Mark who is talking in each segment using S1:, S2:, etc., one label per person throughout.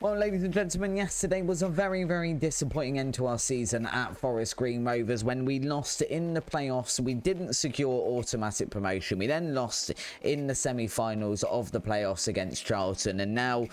S1: Well, ladies and gentlemen, yesterday was a very, very disappointing end to our season at Forest Green Rovers when we lost in the playoffs. We didn't secure automatic promotion. We then lost in the semi-finals of the playoffs against Charlton, and now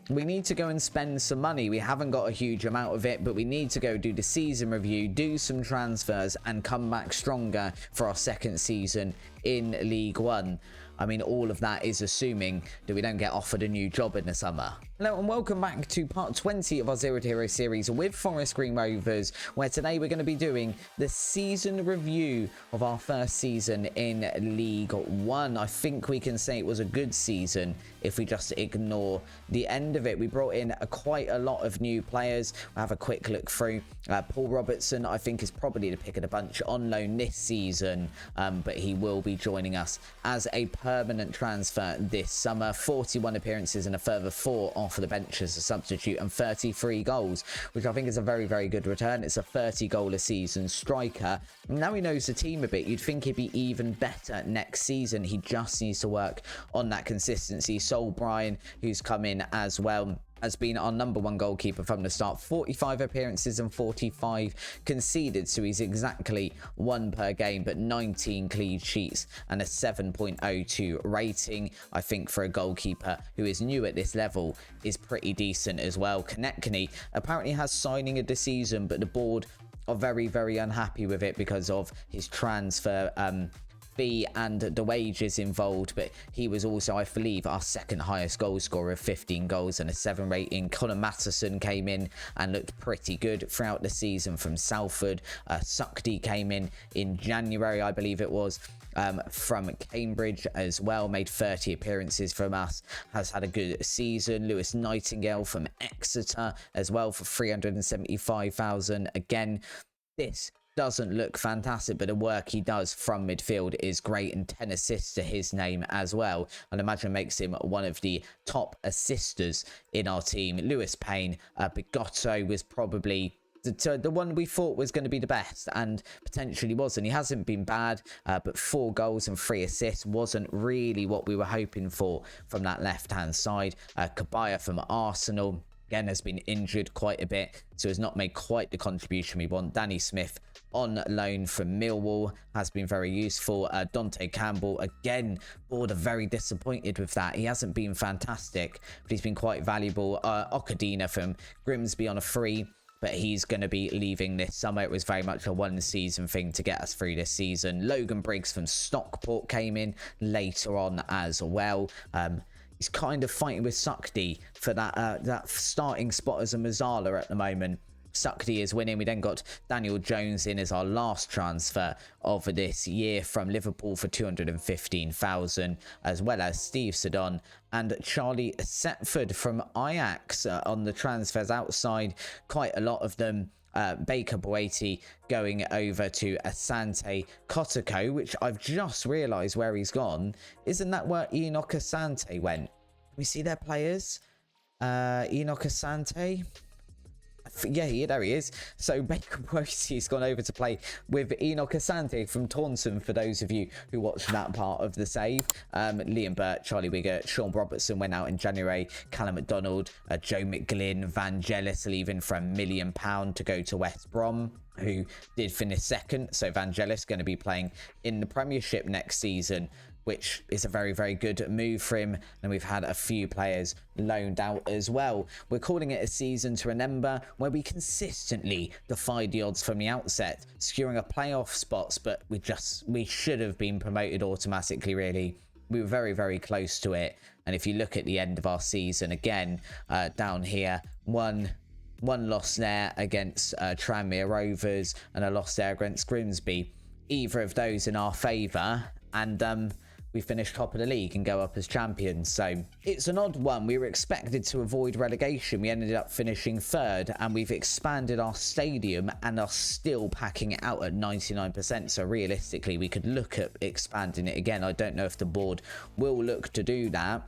S1: we need to go and spend some money. We haven't got a huge amount of it, but we need to go do the season review, do some transfers, and come back stronger for our second season in League One. I mean, all of that is assuming that we don't get offered a new job in the summer. Hello and welcome back to part 20 of our Zero to Hero series with Forest Green Rovers, where today we're going to be doing the season review of our first season in League One. I think we can say it was a good season if we just ignore the end of it. We brought in quite a lot of new players. We'll have a quick look through. Paul Robertson, I think, is probably the pick of the bunch on loan this season, but he will be joining us as a permanent transfer this summer. 41 appearances and a further 4 off the bench as a substitute, and 33 goals, which I think is a very, very good return. It's a 30 goal a season striker. Now he knows the team a bit. You'd think he'd be even better next season. He just needs to work on that consistency. Sol Bryan, who's come in as well, has been our #1 goalkeeper from the start. 45 appearances and 45 conceded, so he's exactly 1 per game, but 19 clean sheets and a 7.02 rating. I think for a goalkeeper who is new at this level is pretty decent as well. Konechny apparently has signing of the season, but the board are very, very unhappy with it because of his transfer fee and the wages involved, but he was also, I believe, our second highest goal scorer of 15 goals and a 7 rating. Connor Matheson came in and looked pretty good throughout the season from Salford. Sukti came in January, I believe it was, from Cambridge as well, made 30 appearances from us, has had a good season. Lewis Nightingale from Exeter as well for 375,000. Again, this doesn't look fantastic, but the work he does from midfield is great, and 10 assists to his name as well. I'd imagine makes him one of the top assisters in our team. Lewis Payne, Bigotto was probably the one we thought was going to be the best, and potentially wasn't. He hasn't been bad, but 4 goals and 3 assists wasn't really what we were hoping for from that left-hand side. Kabaya from Arsenal, again, has been injured quite a bit, so has not made quite the contribution we want. Danny Smith on loan from Millwall has been very useful. Dante Campbell, again, board are very disappointed with that. He hasn't been fantastic, but he's been quite valuable. Okadina from Grimsby on a free, but he's going to be leaving this summer. It was very much a one-season thing to get us through this season. Logan Briggs from Stockport came in later on as well. He's kind of fighting with Sukti for that starting spot as a Mazzala at the moment. Sukti is winning. We then got Daniel Jones in as our last transfer of this year from Liverpool for 215,000, as well as Steve Sedon and Charlie Setford from Ajax on the transfers outside. Quite a lot of them. Baker Boeti going over to Asante Kotoko, which I've just realised where he's gone. Isn't that where Enoch Asante went? Can we see their players? Enoch Asante. Yeah, there he is. So Baker Boeti's gone over to play with Enoch Asante from Taunton, for those of you who watched that part of the save. Liam Burt, Charlie Wiggett, Sean Robertson went out in January. Callum McDonald, Joe McGlynn, Vangelis leaving for £1 million to go to West Brom, who did finish second. So Vangelis going to be playing in the Premiership next season, which is a very, very good move for him. And we've had a few players loaned out as well. We're calling it a season to remember, where we consistently defied the odds from the outset, securing a playoff spots, but we should have been promoted automatically, really. We were very, very close to it. And if you look at the end of our season, again, down here, one loss there against Tranmere Rovers and a loss there against Grimsby. Either of those in our favour, and we finished top of the league and go up as champions. So it's an odd one. We were expected to avoid relegation. We ended up finishing 3rd, and we've expanded our stadium and are still packing it out at 99%. So realistically, we could look at expanding it again. I don't know if the board will look to do that.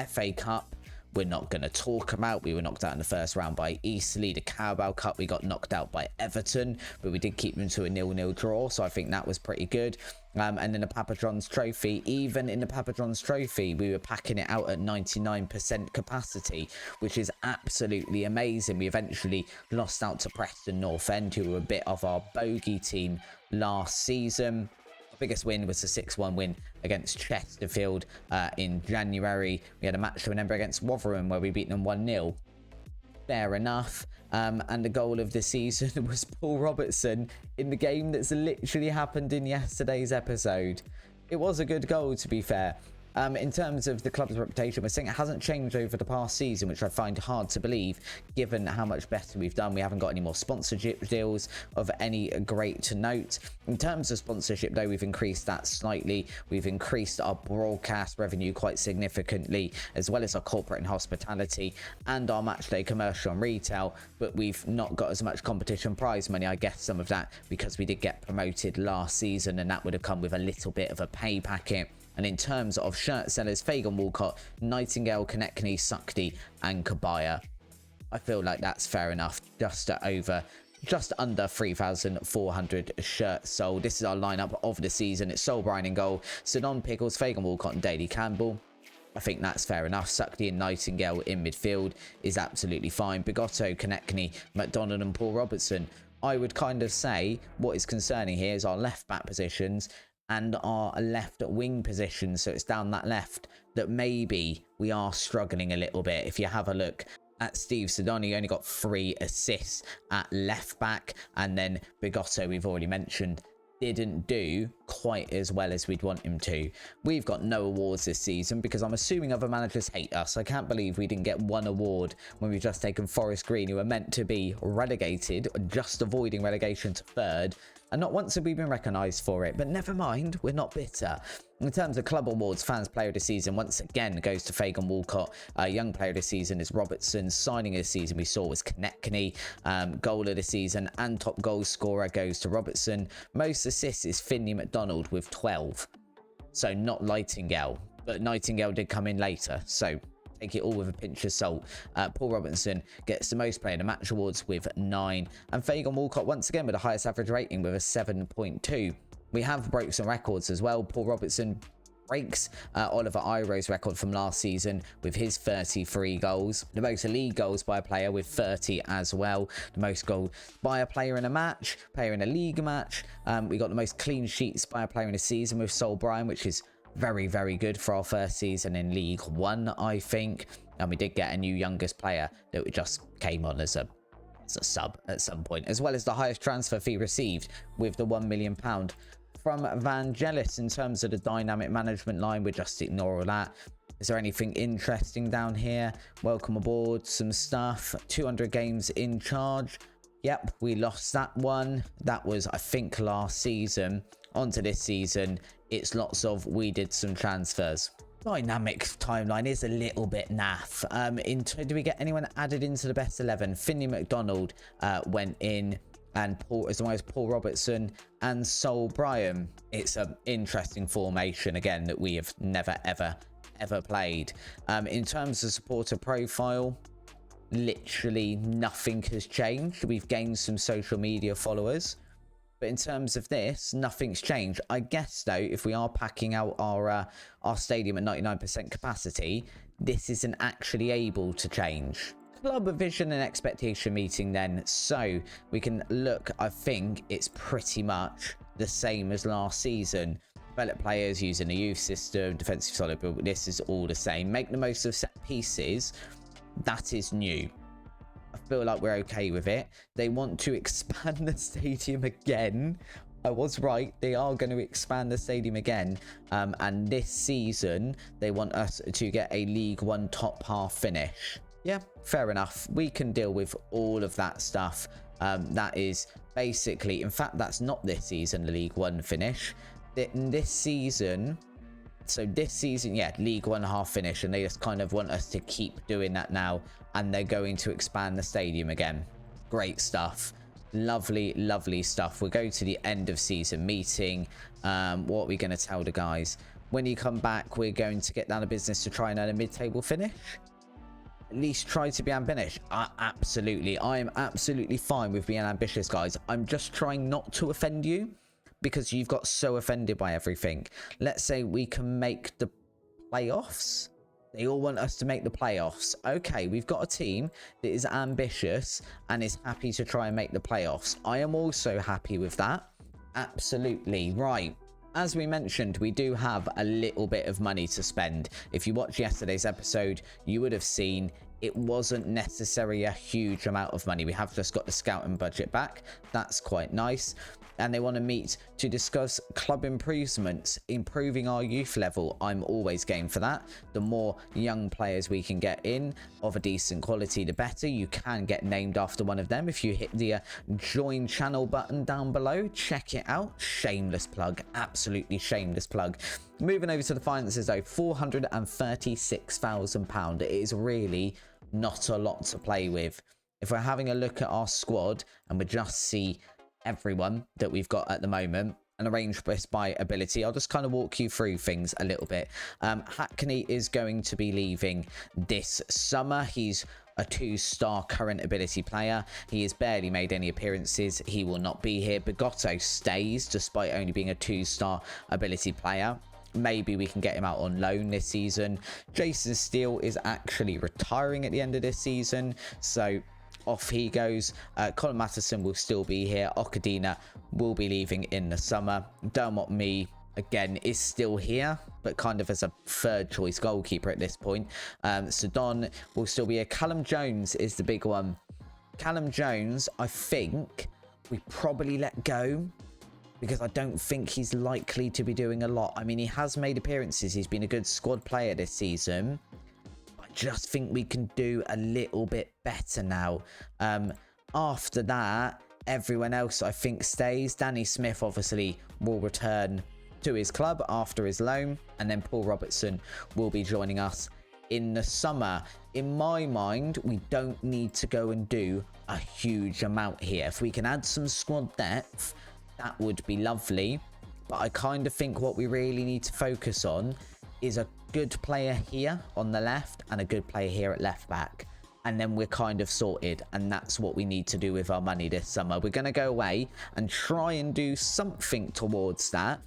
S1: FA Cup, we're not going to talk about. We were knocked out in the first round by Eastleigh. The Carabao Cup, we got knocked out by Everton, but we did keep them to a 0-0 draw, so I think that was pretty good. And then the Papa John's Trophy, even in the Papa John's Trophy, we were packing it out at 99% capacity, which is absolutely amazing. We eventually lost out to Preston North End, who were a bit of our bogey team last season. Our biggest win was a 6-1 win against Chesterfield in January. We had a match to remember against Rotherham where we beat them 1-0. Fair enough. And the goal of the season was Paul Robertson in the game that's literally happened in yesterday's episode. It was a good goal, to be fair. In terms of the club's reputation, we're saying it hasn't changed over the past season, which I find hard to believe given how much better we've done. We haven't got any more sponsorship deals of any great to note. In terms of sponsorship, though, we've increased that slightly. We've increased our broadcast revenue quite significantly, as well as our corporate and hospitality and our matchday commercial and retail, but we've not got as much competition prize money. I guess some of that because we did get promoted last season, and that would have come with a little bit of a pay packet. And in terms of shirt sellers, Fagan Walcott, Nightingale, Konechny, Suckdy and Kabaya. I feel like that's fair enough. Just under 3,400 shirts sold. This is our lineup of the season. It's Sol Bryan in goal, Sidon Pickles, Fagan Walcott and Daly Campbell. I think that's fair enough. Suckdy and Nightingale in midfield is absolutely fine. Bigotto, Konechny, McDonald and Paul Robertson. I would kind of say what is concerning here is our left back positions and our left wing position, so it's down that left that maybe we are struggling a little bit. If you have a look at Steve Sidoni, he only got 3 assists at left back, and then Bigotto, we've already mentioned, didn't do quite as well as we'd want him to. We've got no awards this season because I'm assuming other managers hate us. I can't believe we didn't get 1 award when we've just taken Forest Green, who are meant to be relegated, just avoiding relegation to 3rd. And not once have we been recognised for it, but never mind, we're not bitter. In terms of club awards, fans player of the season once again goes to Fagan Walcott. Young player of the season is Robertson. Signing of the season we saw was Konechny. Goal of the season and top goal scorer goes to Robertson. Most assists is Finley McDonald with 12. So not Nightingale, but Nightingale did come in later, so take it all with a pinch of salt. Paul Robinson gets the most player in the match awards with 9. And Fagan Walcott once again with the highest average rating with a 7.2. We have broke some records as well. Paul Robertson breaks Oliver Iro's record from last season with his 33 goals. The most league goals by a player with 30 as well. The most goals by a player in a match, player in a league match. We got the most clean sheets by a player in a season with Sol Bryan, which is very, very good for our first season in League One, I think. And we did get a new youngest player that just came on as a sub at some point, as well as the highest transfer fee received with the £1 million from Vangelis. In terms of the dynamic management line, we'll just ignore all that. Is there anything interesting down here? Welcome aboard, some stuff. 200 games in charge. Yep, we lost that one. That was, I think, last season. On to this season, it's lots of we did some transfers. Dynamic timeline is a little bit naff. Do we get anyone added into the best 11? Finley McDonald went in, and Paul, as well as Paul Robertson and Sol Bryan. It's an interesting formation again that we have never ever played. In terms of supporter profile, literally nothing has changed. We've gained some social media followers, but in terms of this, nothing's changed. I guess though, if we are packing out our stadium at 99% capacity, this isn't actually able to change. Club vision and expectation meeting then, so we can look. I think it's pretty much the same as last season. Develop players using the youth system, defensive solid build. This is all the same. Make the most of set pieces. That is new. I feel like we're okay with it. They want to expand the stadium again. I was right. They are going to expand the stadium again. And this season, they want us to get a League One top half finish. Yeah, fair enough. We can deal with all of that stuff. That is basically, in fact, that's not this season, the League One finish. This season, yeah, League One half finish, and they just kind of want us to keep doing that now, and they're going to expand the stadium again. Great stuff. Lovely, lovely stuff. We'll go to the end of season meeting. What are we going to tell the guys? When you come back, we're going to get down to business to try and earn a mid-table finish. at least try to be ambitious. Absolutely. I am absolutely fine with being ambitious, guys. I'm just trying not to offend you because you've got so offended by everything. Let's say we can make the playoffs. They all want us to make the playoffs. Okay, we've got a team that is ambitious and is happy to try and make the playoffs. I am also happy with that. Absolutely. Right. As we mentioned, we do have a little bit of money to spend. If you watched yesterday's episode, you would have seen it wasn't necessarily a huge amount of money. We have just got the scouting budget back. That's quite nice. And they want to meet to discuss club improvements, improving our youth level. I'm always game for that. The more young players we can get in of a decent quality, the better. You can get named after one of them if you hit the join channel button down below. Check it out. Shameless plug. Absolutely shameless plug. Moving over to the finances though, £436,000. It is really not a lot to play with. If we're having a look at our squad and we just see everyone that we've got at the moment and arrange this by ability, I'll just kind of walk you through things a little bit. Hackney is going to be leaving this summer. He's a 2-star current ability player. He has barely made any appearances. He will not be here. Bigotto stays despite only being a 2-star ability player. Maybe we can get him out on loan this season. Jason Steele is actually retiring at the end of this season, so off he goes. Colin Matheson will still be here. Okadina will be leaving in the summer. Dermot Mee, again, is still here, but kind of as a third choice goalkeeper at this point. Sedon will still be here. Callum Jones is the big one. Callum Jones, I think we probably let go because I don't think he's likely to be doing a lot. I mean, he has made appearances. He's been a good squad player this season. Just think we can do a little bit better now. After that, everyone else I think stays. Danny Smith obviously will return to his club after his loan, and then Paul Robertson will be joining us in the summer. In my mind, we don't need to go and do a huge amount here. If we can add some squad depth, that would be lovely, but I kind of think what we really need to focus on is a good player here on the left and a good player here at left back, and then we're kind of sorted. And that's what we need to do with our money this summer. We're going to go away and try and do something towards that.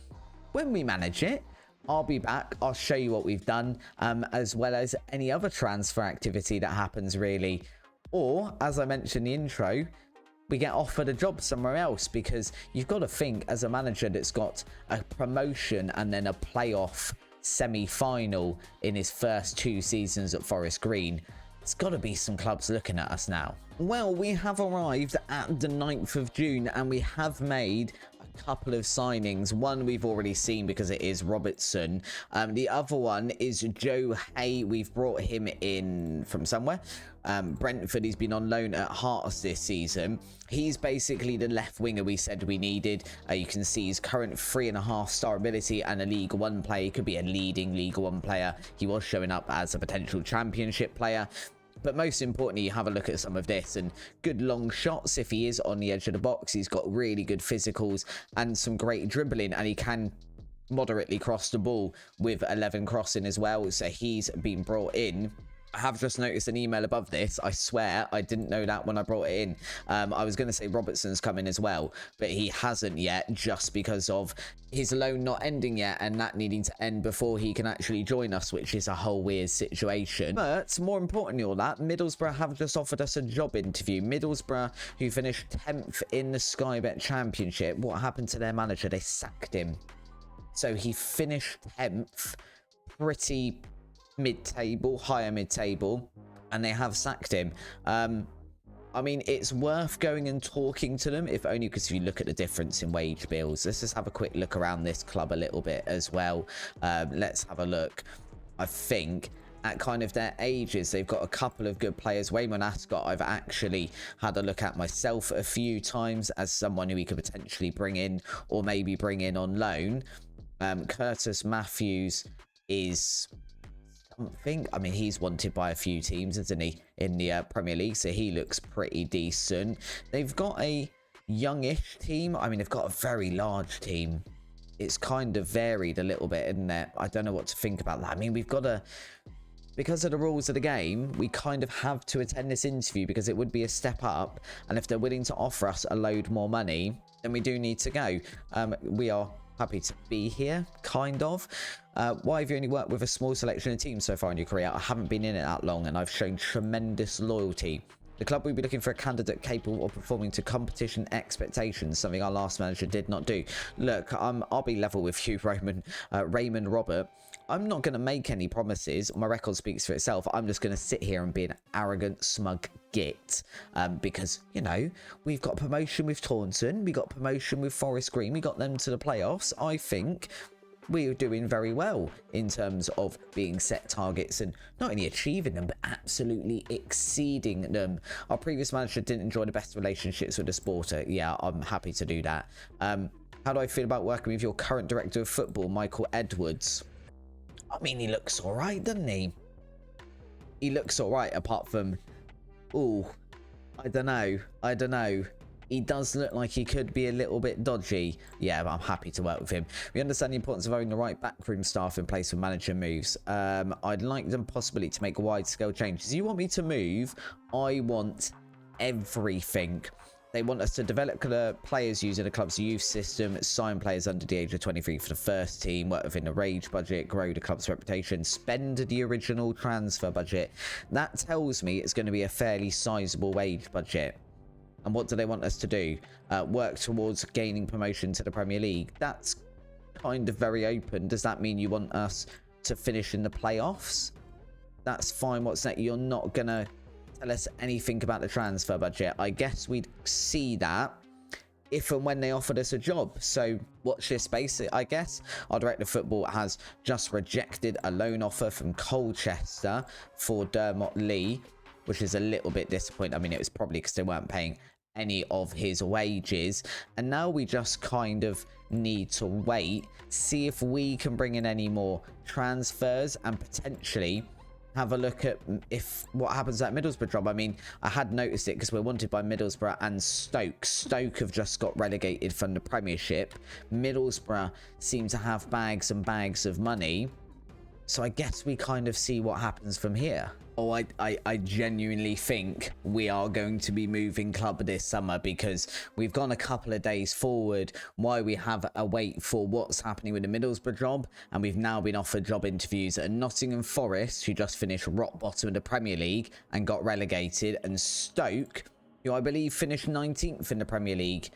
S1: When we manage it, I'll be back. I'll show you what we've done, as well as any other transfer activity that happens really. Or, as I mentioned in the intro, we get offered a job somewhere else, because you've got to think as a manager that's got a promotion and then a playoff semi-final in his first 2 seasons at Forest Green, it's got to be some clubs looking at us now. Well, we have arrived at the 9th of June and we have made a couple of signings. One we've already seen because it is Robertson. The other one is Joe Hay. We've brought him in from somewhere. Brentford. He's been on loan at Hearts this season. He's basically the left winger we said we needed. You can see his current 3.5-star ability and a League One player. He could be a leading League One player. He was showing up as a potential Championship player. But most importantly, you have a look at some of this, and good long shots if he is on the edge of the box. He's got really good physicals and some great dribbling, and he can moderately cross the ball with 11 crossing as well. So he's been brought in. I have just noticed an email above this. I swear I didn't know that when I brought it in. I was going to say Robertson's coming as well, but he hasn't yet, just because of his loan not ending yet and that needing to end before he can actually join us, which is a whole weird situation. But more importantly all that, Middlesbrough have just offered us a job interview. Middlesbrough, who finished 10th in the Sky Bet Championship, what happened to their manager? They sacked him. So he finished 10th, pretty mid-table, higher mid-table, and they have sacked him. I mean, it's worth going and talking to them, if only because if you look at the difference in wage bills. Let's just have a quick look around this club a little bit as well. Let's have a look. I think at kind of their ages, they've got a couple of good players. Waymon Ascot, I've actually had a look at myself a few times as someone who we could potentially bring in, or maybe bring in on loan. Curtis Matthews is something. I mean, he's wanted by a few teams, isn't he, in the Premier League, so he looks pretty decent. They've got a youngish team. I mean, they've got a very large team. It's kind of varied a little bit, isn't it? I don't know what to think about that. I mean, we've got a because of the rules of the game, we kind of have to attend this interview because it would be a step up. And if they're willing to offer us a load more money, then we do need to go. We are happy to be here, kind of. Why have you only worked with a small selection of teams so far in your career? I haven't been in it that long, and I've shown tremendous loyalty. The club will be looking for a candidate capable of performing to competition expectations, something our last manager did not do. Look, I'll be level with you, Raymond Robert. I'm not going to make any promises. My record speaks for itself. I'm just going to sit here and be an arrogant, smug git. Because, you know, we've got promotion with Taunton. We got promotion with Forest Green. We got them to the playoffs. I think we're doing very well in terms of being set targets and not only achieving them, but absolutely exceeding them. Our previous manager didn't enjoy the best relationships with the supporter. Yeah, I'm happy to do that. How do I feel about working with your current director of football, Michael Edwards? I mean, he looks all right, doesn't he? He looks all right, apart from... Ooh, I don't know. He does look like he could be a little bit dodgy. Yeah, but I'm happy to work with him. We understand the importance of having the right backroom staff in place for manager moves. I'd like them possibly to make wide-scale changes. You want me to move? I want everything. They want us to develop the players using the club's youth system, sign players under the age of 23 for the first team, work within the wage budget, grow the club's reputation, spend the original transfer budget. That tells me it's going to be a fairly sizable wage budget. And what do they want us to do? Work towards gaining promotion to the Premier League. That's kind of very open. Does that mean you want us to finish in the playoffs? That's fine. What's that? You're not going to tell us anything about the transfer budget. I guess we'd see that if and when they offered us a job. So watch this space, I guess. Our director of football has just rejected a loan offer from Colchester for Dermot Lee, which is a little bit disappointing. I mean, it was probably because they weren't paying any of his wages. And now we just kind of need to wait, see if we can bring in any more transfers and potentially have a look at if what happens at Middlesbrough job. I mean, I had noticed it because we're wanted by Middlesbrough and Stoke. Stoke have just got relegated from the Premiership. Middlesbrough seem to have bags and bags of money. So I guess we kind of see what happens from here. Oh, I genuinely think we are going to be moving club this summer because we've gone a couple of days forward while we have a wait for what's happening with the Middlesbrough job, and we've now been offered job interviews at Nottingham Forest, who just finished rock bottom of the Premier League and got relegated, and Stoke, who I believe finished 19th in the Premier League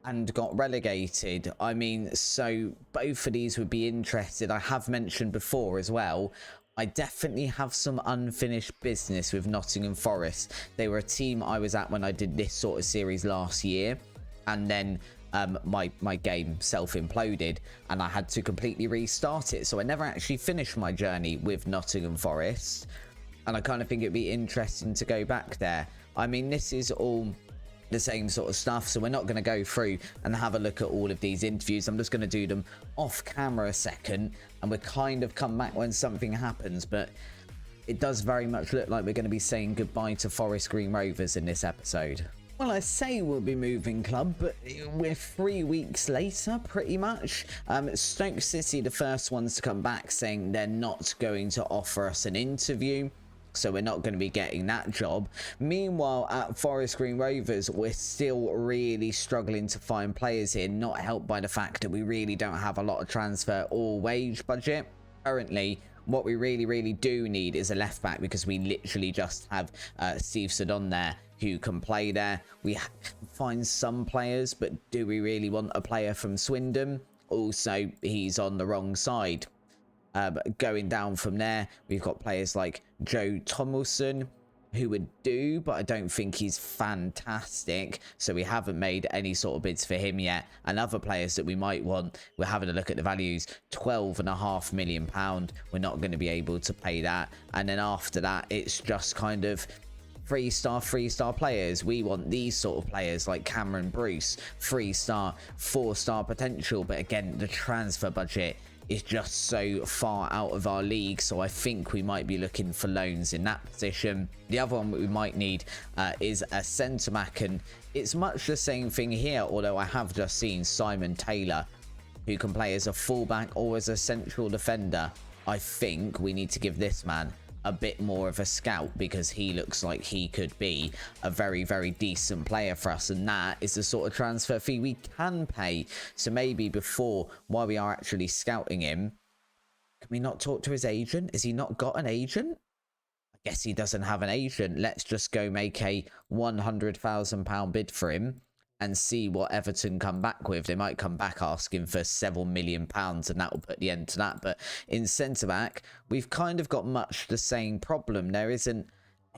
S1: and got relegated. I mean, so both of these would be interested. I have mentioned before as well, I definitely have some unfinished business with Nottingham Forest. They were a team I was at when I did this sort of series last year, and then my game self-imploded and I had to completely restart it. So I never actually finished my journey with Nottingham Forest, and I kind of think it'd be interesting to go back there. I mean, this is all the same sort of stuff, so we're not going to go through and have a look at all of these interviews. I'm just going to do them off camera a second, and we'll kind of come back when something happens. But it does very much look like we're going to be saying goodbye to Forest Green Rovers in this episode. Well, I say we'll be moving club, but we're 3 weeks later, pretty much. Stoke City, the first ones to come back, saying they're not going to offer us an interview, so we're not going to be getting that job. Meanwhile, at Forest Green Rovers, we're still really struggling to find players here, not helped by the fact that we really don't have a lot of transfer or wage budget. Currently, what we really do need is a left back, because we literally just have Steve Sedon there who can play there. We find some players, but do we really want a player from Swindon? Also, he's on the wrong side. Going down from there, we've got players like Joe Tomlinson, who would do, but I don't think he's fantastic, so we haven't made any sort of bids for him yet. And other players that we might want, we're having a look at the values. £12.5 million, we're not going to be able to pay that. And then after that, it's just kind of three-star players. We want these sort of players like Cameron Bruce, 3-star, 4-star potential, but again, the transfer budget is just so far out of our league, so I think we might be looking for loans in that position. The other one we might need is a centre back, and it's much the same thing here, although I have just seen Simon Taylor, who can play as a fullback or as a central defender. I think we need to give this man a bit more of a scout, because he looks like he could be a very, very decent player for us, and that is the sort of transfer fee we can pay. So maybe before, while we are actually scouting him, can we not talk to his agent? Has he not got an agent? I guess he doesn't have an agent. Let's just go make a £100,000 bid for him and see what Everton come back with. They might come back asking for £7 million, and that will put the end to that. But in centre-back, we've kind of got much the same problem. There isn't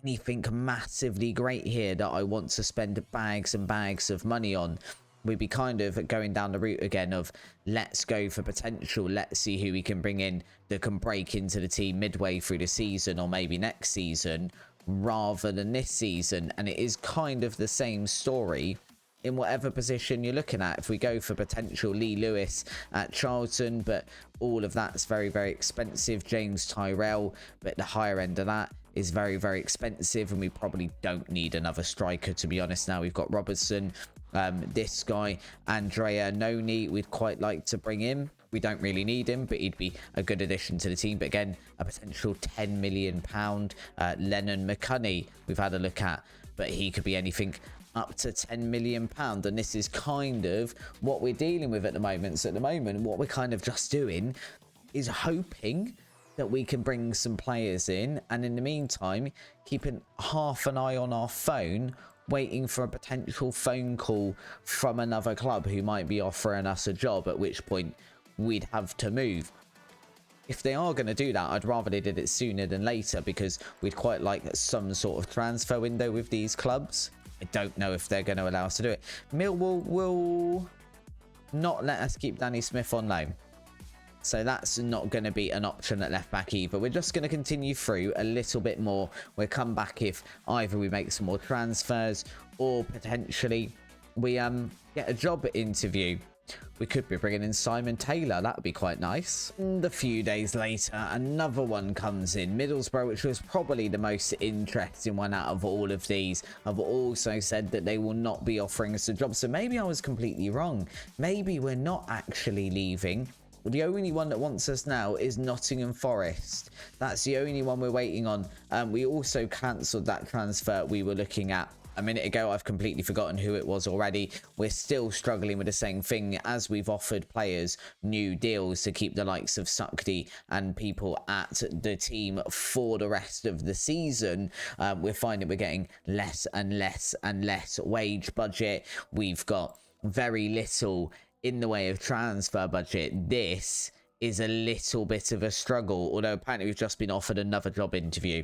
S1: anything massively great here that I want to spend bags and bags of money on. We'd be kind of going down the route again of, let's go for potential. Let's see who we can bring in that can break into the team midway through the season, or maybe next season, rather than this season. And it is kind of the same story in whatever position you're looking at. If we go for potential Lee Lewis at Charlton, but all of that's very, very expensive. James Tyrell, but the higher end of that is very, very expensive, and we probably don't need another striker, to be honest. Now we've got Robertson, this guy, Andrea Noni, we'd quite like to bring in. We don't really need him, but he'd be a good addition to the team. But again, a potential £10 million. Lennon McCunney, we've had a look at, but he could be anything up to £10 million. And this is kind of what we're dealing with at the moment. So at the moment, what we're kind of just doing is hoping that we can bring some players in, and in the meantime, keeping half an eye on our phone, waiting for a potential phone call from another club who might be offering us a job, at which point we'd have to move. If they are going to do that, I'd rather they did it sooner than later, because we'd quite like some sort of transfer window with these clubs. I don't know if they're going to allow us to do it. Millwall will not let us keep Danny Smith on loan, so that's not going to be an option at left back either. We're just going to continue through a little bit more. We'll come back if either we make some more transfers, or potentially we get a job interview. We could be bringing in Simon Taylor. That would be quite nice. And a few days later, another one comes in. Middlesbrough, which was probably the most interesting one out of all of these, have also said that they will not be offering us a job. So maybe I was completely wrong. Maybe we're not actually leaving. The only one that wants us now is Nottingham Forest. That's the only one we're waiting on. We also cancelled that transfer we were looking at a minute ago. I've completely forgotten who it was already. We're still struggling with the same thing, as we've offered players new deals to keep the likes of Suckdy and people at the team for the rest of the season. We're finding we're getting less and less and less wage budget. We've got very little in the way of transfer budget. This is a little bit of a struggle, although apparently we've just been offered another job interview.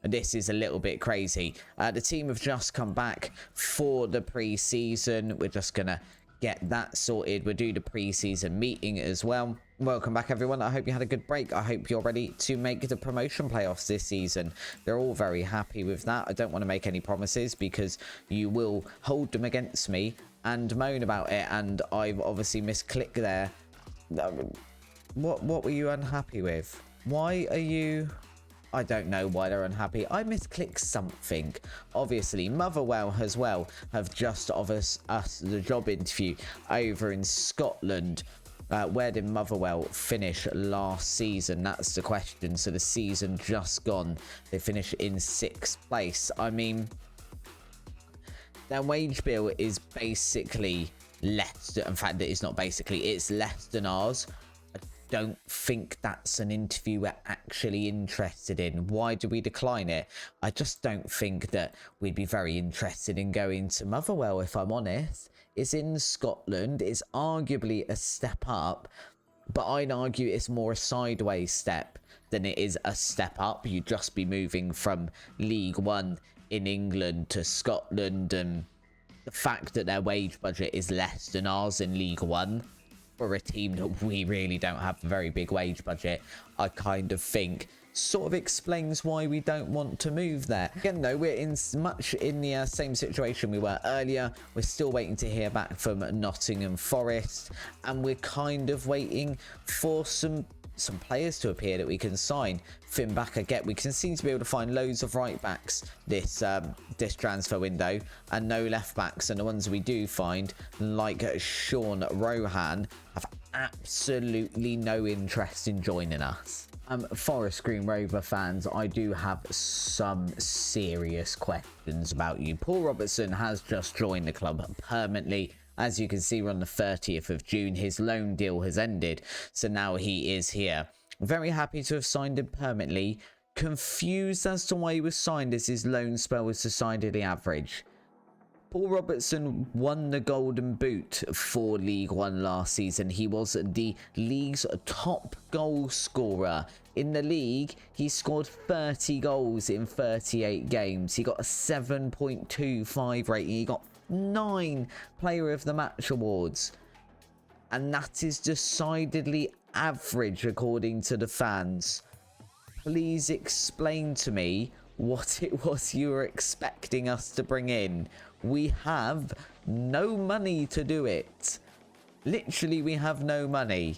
S1: This is a little bit crazy. The team have just come back for the pre-season. We're just gonna get that sorted. We'll do the pre-season meeting as well. Welcome back, everyone. I hope you had a good break. I hope you're ready to make the promotion playoffs this season. They're all very happy with that. I don't want to make any promises, because you will hold them against me and moan about it, and I've obviously misclicked there. What were you unhappy with? Why are you... I don't know why they're unhappy. I misclicked something. Obviously, Motherwell as well have just offered us the job interview over in Scotland. Where did Motherwell finish last season? That's the question. So the season just gone, they finished in 6th place. I mean, their wage bill is basically less. In fact, it's not basically, it's less than ours. Don't think that's an interview we're actually interested in. Why do we decline it? I just don't think that we'd be very interested in going to Motherwell, if I'm honest. It's in Scotland. It's arguably a step up, but I'd argue it's more a sideways step than it is a step up. You'd just be moving from League One in England to Scotland, and the fact that their wage budget is less than ours in League One, for a team that we really don't have a very big wage budget, I kind of think sort of explains why we don't want to move there. Again though, we're in much in the same situation we were earlier. We're still waiting to hear back from Nottingham Forest, and we're kind of waiting for some some players to appear that we can sign. Finn back again. We can seem to be able to find loads of right backs this transfer window, and no left backs. And the ones we do find, like Sean Rohan, have absolutely no interest in joining us. Forest Green Rover fans, I do have some serious questions about you. Paul Robertson has just joined the club permanently. As you can see, we're on the 30th of June. His loan deal has ended, so now he is here. Very happy to have signed him permanently. Confused as to why he was signed, as his loan spell was decidedly average. Paul Robertson won the Golden Boot for League One last season. He was the league's top goal scorer. In the league, he scored 30 goals in 38 games. He got a 7.25 rating. He got 9 Player of the Match awards. And that is decidedly average according to the fans. Please explain to me what it was you were expecting us to bring in. We have no money to do it. Literally, we have no money.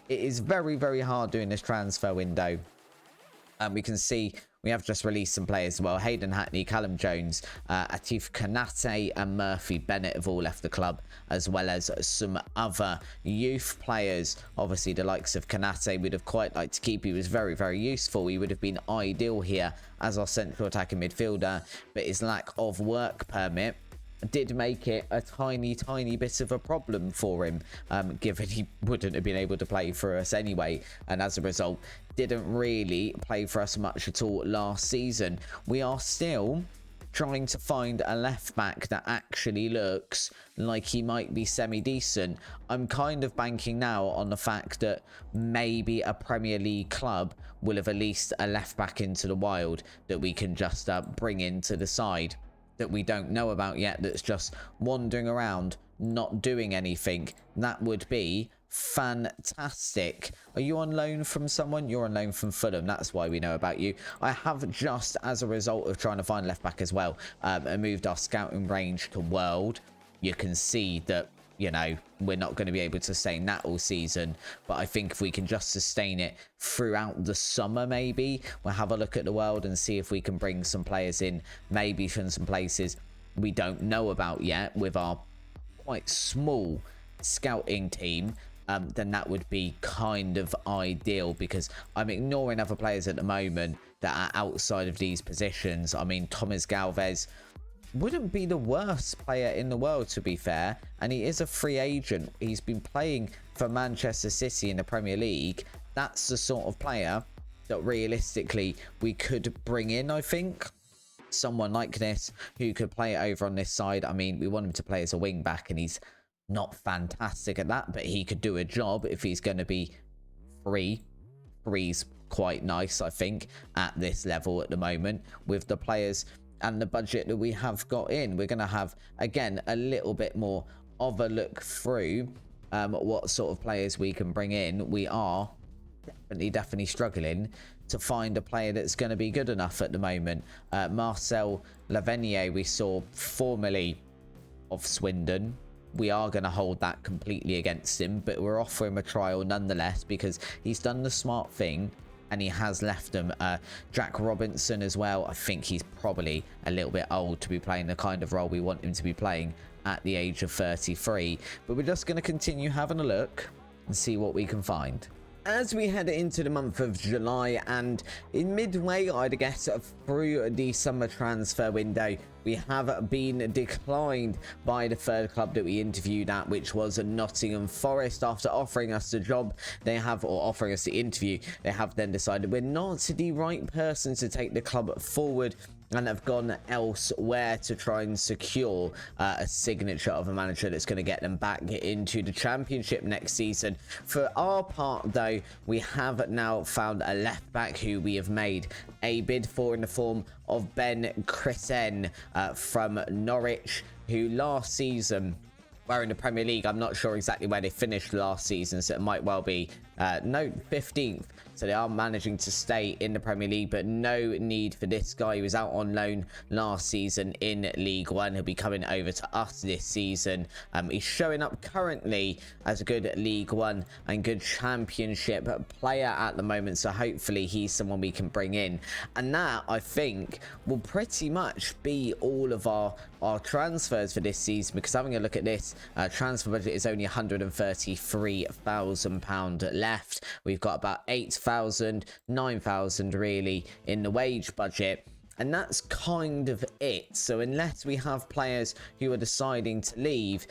S1: It is very, very hard doing this transfer window. We can see we have just released some players as well. Hayden Hackney, Callum Jones, Atif Kanate and Murphy Bennett have all left the club, as well as some other youth players. Obviously, the likes of Kanate we'd have quite liked to keep. He was very, very useful. He would have been ideal here as our central attacking midfielder, but his lack of work permit did make it a tiny bit of a problem for him, given he wouldn't have been able to play for us anyway, and as a result didn't really play for us much at all last season. We are still trying to find a left back that actually looks like he might be semi-decent. I'm kind of banking now on the fact that maybe a Premier League club will have released a left back into the wild that we can just bring into the side, that we don't know about yet, that's just wandering around not doing anything. That would be fantastic. Are you on loan from someone? You're on loan from Fulham. That's why we know about you. I have just, as a result of trying to find left back as well, moved our scouting range to world. You can see that, you know, we're not going to be able to sustain that all season, but I think if we can just sustain it throughout the summer, maybe we'll have a look at the world and see if we can bring some players in, maybe from some places we don't know about yet with our quite small scouting team. Then that would be kind of ideal, because I'm ignoring other players at the moment that are outside of these positions. I mean, Thomas Galvez wouldn't be the worst player in the world, to be fair, and he is a free agent. He's been playing for Manchester City in the Premier League. That's the sort of player that realistically we could bring in, I think. Someone like this who could play it over on this side. I mean, we want him to play as a wing back, and he's not fantastic at that, but he could do a job if he's going to be free. Free's quite nice, I think, at this level at the moment with the players and the budget that we have got in. We're going to have, again, a little bit more of a look through what sort of players we can bring in. We are definitely struggling to find a player that's going to be good enough at the moment. Marcel Lavenier, we saw formerly of Swindon. We are going to hold that completely against him, but we're offering him a trial nonetheless, because he's done the smart thing and he has left them. Jack Robinson as well. I think he's probably a little bit old to be playing the kind of role we want him to be playing at the age of 33. But we're just going to continue having a look and see what we can find. As we head into the month of July, and in midway, I'd guess, through the summer transfer window, we have been declined by the third club that we interviewed at, which was Nottingham Forest. After offering us the job, they have, or offering us the interview, they have then decided we're not the right person to take the club forward, and have gone elsewhere to try and secure a signature of a manager that's going to get them back into the Championship next season. For our part, though, we have now found a left back who we have made a bid for in the form of Ben Christen from Norwich, who last season were in the Premier League. I'm not sure exactly where they finished last season, so it might well be 15th. so they are managing to stay in the Premier League, but no need for this guy. He was out on loan last season in League One. He'll be coming over to us this season. He's showing up currently as a good League One and good Championship player at the moment, so hopefully he's someone we can bring in. And that, I think, will pretty much be all of our transfers for this season, because having a look at this transfer budget is only £133,000 left. We've got about 8,000, 9,000 really in the wage budget, and that's kind of it. So unless we have players who are deciding to leave,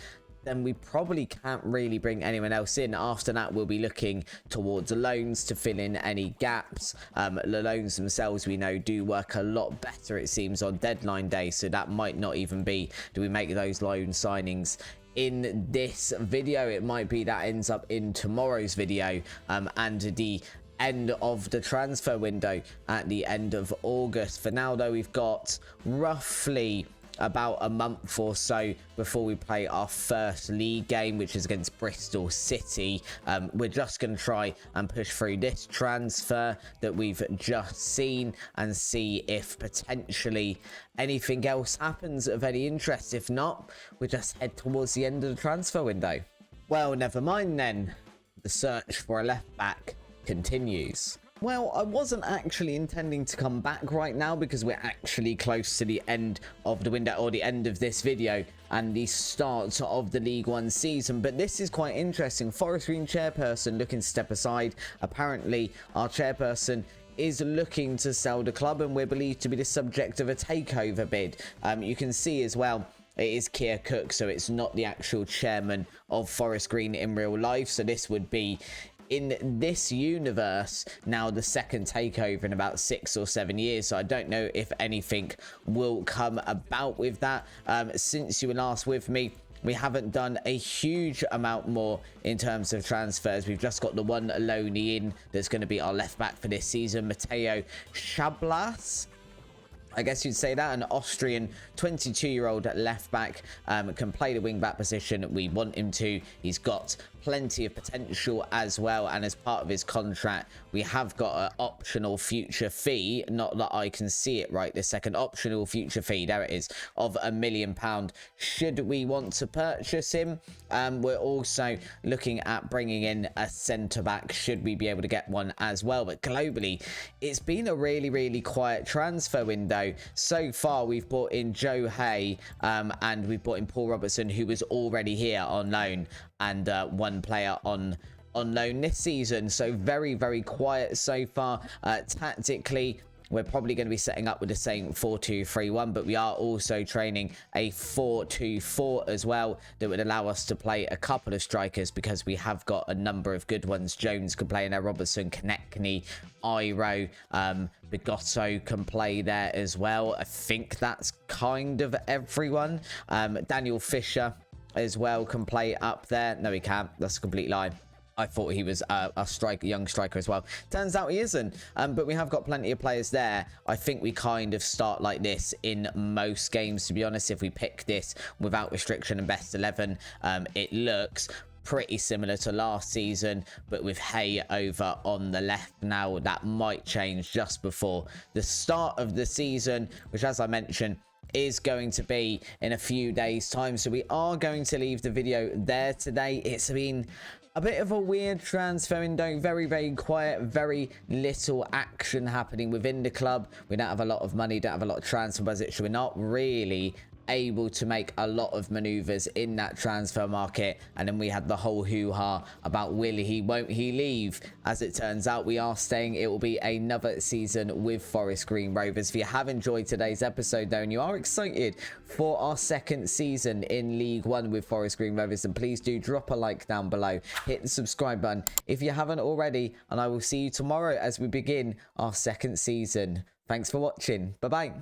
S1: then we probably can't really bring anyone else in. After that, we'll be looking towards loans to fill in any gaps. The loans themselves, we know, do work a lot better, it seems, on deadline day, so that might not even be, do we make those loan signings in this video? It might be that ends up in tomorrow's video, and the end of the transfer window at the end of August. For now, though, we've got roughly about a month or so before we play our first league game, which is against Bristol City. We're just going to try and push through this transfer that we've just seen and see if potentially anything else happens of any interest. If not, we'll just head towards the end of the transfer window. Well, never mind then. The search for a left back continues. Well, I wasn't actually intending to come back right now, because we're actually close to the end of the window, or the end of this video, and the start of the League One season. But this is quite interesting. Forest Green chairperson looking to step aside. Apparently, our chairperson is looking to sell the club, and we're believed to be the subject of a takeover bid. You can see as well, it is Keir Cook, so it's not the actual chairman of Forest Green in real life. So this would be, in this universe, now the second takeover in about 6 or 7 years. So I don't know if anything will come about with that. Since you were last with me, we haven't done a huge amount more in terms of transfers. We've just got the one loanee in that's going to be our left back for this season, Matteo Schablas, I guess you'd say that, an Austrian 22-year-old left back, can play the wing back position. We want him to. He's got plenty of potential as well, and as part of his contract, we have got an optional future fee, not that I can see it right this second, optional future fee, there it is, of £1 million should we want to purchase him. We're also looking at bringing in a centre back, should we be able to get one as well. But globally, it's been a really quiet transfer window. So far, we've brought in Joe Hay, and we've brought in Paul Robertson, who was already here on loan, and one player on loan this season. So very quiet so far. Tactically, we're probably going to be setting up with the same 4-2-3-1, but we are also training a 4-2-4 as well, that would allow us to play a couple of strikers, because we have got a number of good ones. Jones can play in there, Robertson, Konechny, Iro, Bigotto can play there as well. I think that's kind of everyone. Daniel Fisher as well can play up there. No, he can't. That's a complete lie. I thought he was a young striker as well. Turns out he isn't. But we have got plenty of players there. I think we kind of start like this in most games, to be honest. If we pick this without restriction and best 11, it looks pretty similar to last season, but with Hay over on the left now. That might change just before the start of the season, which, as I mentioned, is going to be in a few days time. So we are going to leave the video there today. It's been a bit of a weird transfer window, very quiet, very little action happening within the club. We don't have a lot of money, don't have a lot of transfer budget, so we're not really able to make a lot of maneuvers in that transfer market. And then we had the whole hoo-ha about will he, won't he leave. As it turns out, we are staying. It will be another season with Forest Green Rovers. If you have enjoyed today's episode though, and you are excited for our second season in League One with Forest Green Rovers, then please do drop a like down below, hit the subscribe button if you haven't already, and I will see you tomorrow as we begin our second season. Thanks for watching. Bye bye.